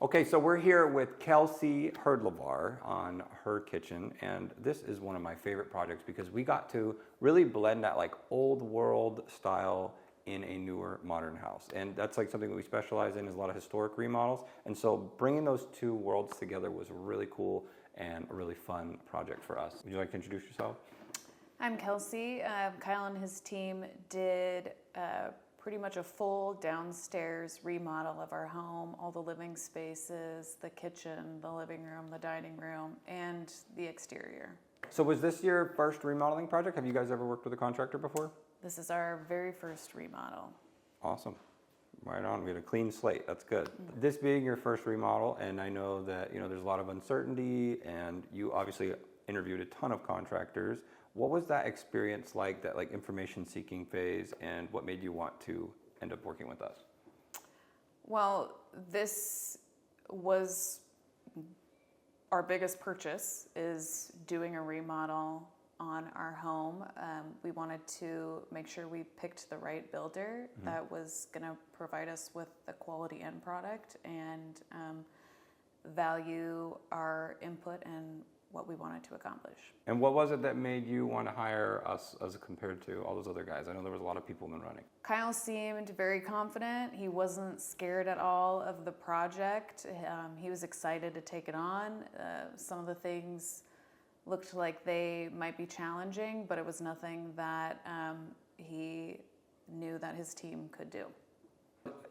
Okay, so we're here with Kelsey Herdlavar on her kitchen, and this is one of my favorite projects because we got to really blend that like old world style in a newer modern house. And that's like something that we specialize in is a lot of historic remodels. And so bringing those two worlds together was really cool and a really fun project for us. Would you like to introduce yourself? I'm Kelsey. Kyle and his team did pretty much a full downstairs remodel of our home, all the living spaces, the kitchen, the living room, the dining room, and the exterior. So was this your first remodeling project? Have you guys ever worked with a contractor before? This is our very first remodel. Awesome. Right on. We had a clean slate. That's good. Mm-hmm. This being your first remodel, and I know that there's a lot of uncertainty, and you obviously interviewed a ton of contractors. What was that experience like, that like information seeking phase, and what made you want to end up working with us? Well, this was our biggest purchase, is doing a remodel on our home. We wanted to make sure we picked the right builder that was going to provide us with the quality end product and value our input and what we wanted to accomplish. And what was it that made you want to hire us as compared to all those other guys? I know there was a lot of people in the running. Kyle seemed very confident. He wasn't scared at all of the project. He was excited to take it on. Some of the things looked like they might be challenging, but it was nothing that he knew that his team could do.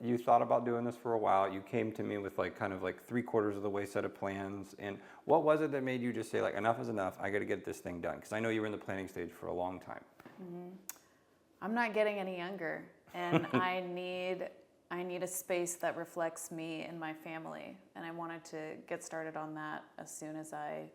You thought about doing this for a while. You came to me with kind of 3/4 of the way set of plans. And what was it that made you just say enough is enough, I got to get this thing done? Because I know you were in the planning stage for a long time. Mm-hmm. I'm not getting any younger, and I need a space that reflects me and my family. And I wanted to get started on that as soon as I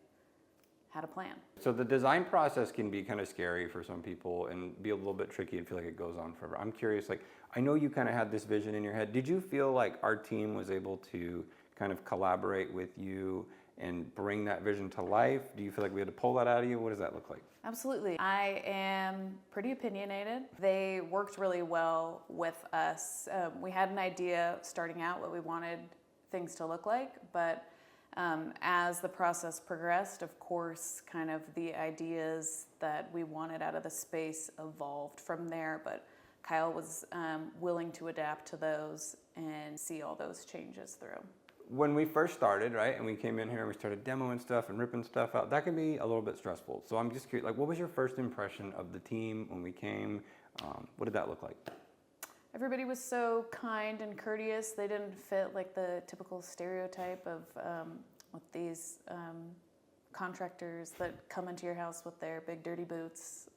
had a plan. So the design process can be kind of scary for some people and be a little bit tricky and feel like it goes on forever. I'm curious, I know you kind of had this vision in your head. Did you feel like our team was able to kind of collaborate with you and bring that vision to life? Do you feel like we had to pull that out of you? What does that look like? Absolutely. I am pretty opinionated. They worked really well with us. We had an idea starting out what we wanted things to look like, but as the process progressed, of course, kind of the ideas that we wanted out of the space evolved from there, but Kyle was willing to adapt to those and see all those changes through. When we first started, right, and we came in here and we started demoing stuff and ripping stuff out, that can be a little bit stressful. So I'm just curious, what was your first impression of the team when we came? What did that look like? Everybody was so kind and courteous. They didn't fit the typical stereotype of with these contractors that come into your house with their big dirty boots.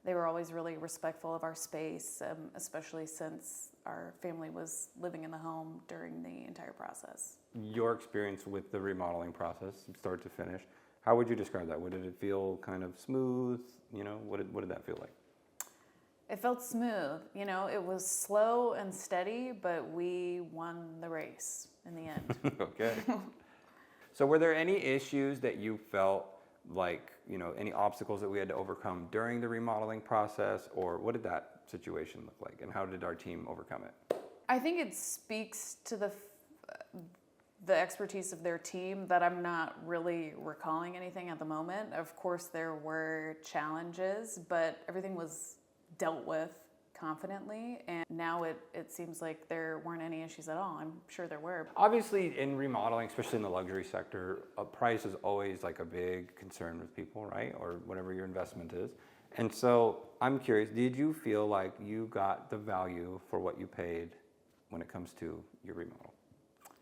They were always really respectful of our space, especially since our family was living in the home during the entire process. Your experience with the remodeling process, start to finish, how would you describe that? Did it feel kind of smooth? What did that feel like? It felt smooth. It was slow and steady, but we won the race in the end. Okay. So were there any issues that you felt any obstacles that we had to overcome during the remodeling process, or what did that situation look like, and how did our team overcome it? I think it speaks to the expertise of their team that I'm not really recalling anything at the moment. Of course, there were challenges, but everything was dealt with confidently, and now it seems like there weren't any issues at all. I'm sure there were. Obviously, in remodeling, especially in the luxury sector, price is always a big concern with people, right? Or whatever your investment is. And so I'm curious, did you feel like you got the value for what you paid when it comes to your remodel?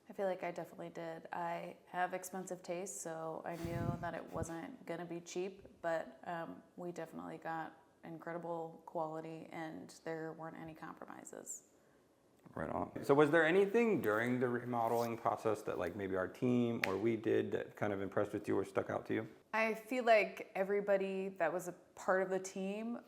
I feel like I definitely did. I have expensive tastes, so I knew that it wasn't going to be cheap, but we definitely got incredible quality, and there weren't any compromises. Right on. So was there anything during the remodeling process that maybe our team or we did that kind of impressed with you or stuck out to you? I feel like everybody that was a part of the team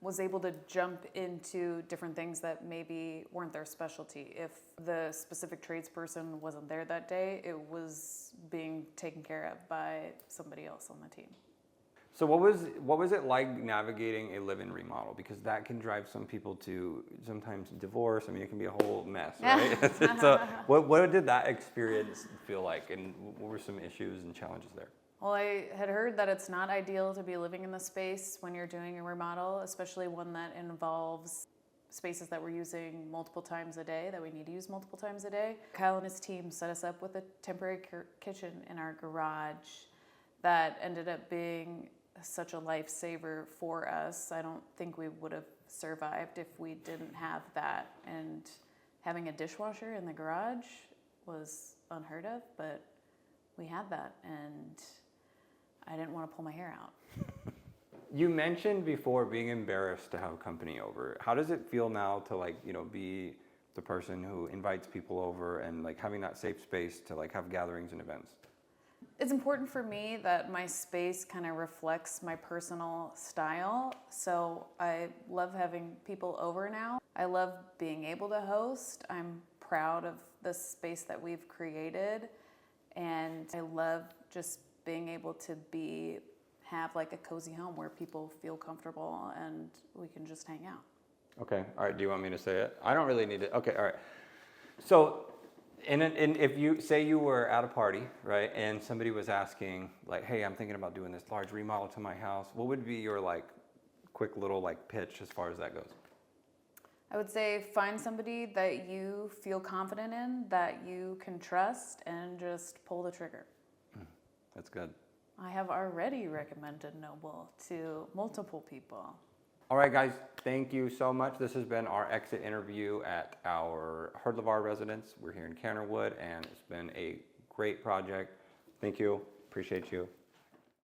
was able to jump into different things that maybe weren't their specialty. If the specific tradesperson wasn't there that day, it was being taken care of by somebody else on the team. So what was it like navigating a live-in remodel? Because that can drive some people to sometimes divorce. I mean, it can be a whole mess, right? So what did that experience feel like, and what were some issues and challenges there? Well, I had heard that it's not ideal to be living in the space when you're doing a remodel, especially one that involves spaces that we're using multiple times a day, that we need to use multiple times a day. Kyle and his team set us up with a temporary kitchen in our garage that ended up being such a lifesaver for us. I don't think we would have survived if we didn't have that. And having a dishwasher in the garage was unheard of, but we had that, and I didn't want to pull my hair out. You mentioned before being embarrassed to have company over. How does it feel now to be the person who invites people over and like having that safe space to like have gatherings and events? It's important for me that my space kind of reflects my personal style. So I love having people over now. I love being able to host. I'm proud of the space that we've created. And I love just being able to have like a cozy home where people feel comfortable and we can just hang out. Okay, all right, do you want me to say it? I don't really need it. Okay, all right. So, and if you say you were at a party, right, and somebody was asking, like, hey, I'm thinking about doing this large remodel to my house, what would be your, like, quick little, like, pitch as far as that goes? I would say find somebody that you feel confident in, that you can trust, and just pull the trigger. That's good. I have already recommended Noble to multiple people. All right, guys, thank you so much. This has been our exit interview at our Herdlevar residence. We're here in Canterwood, and it's been a great project. Thank you. Appreciate you.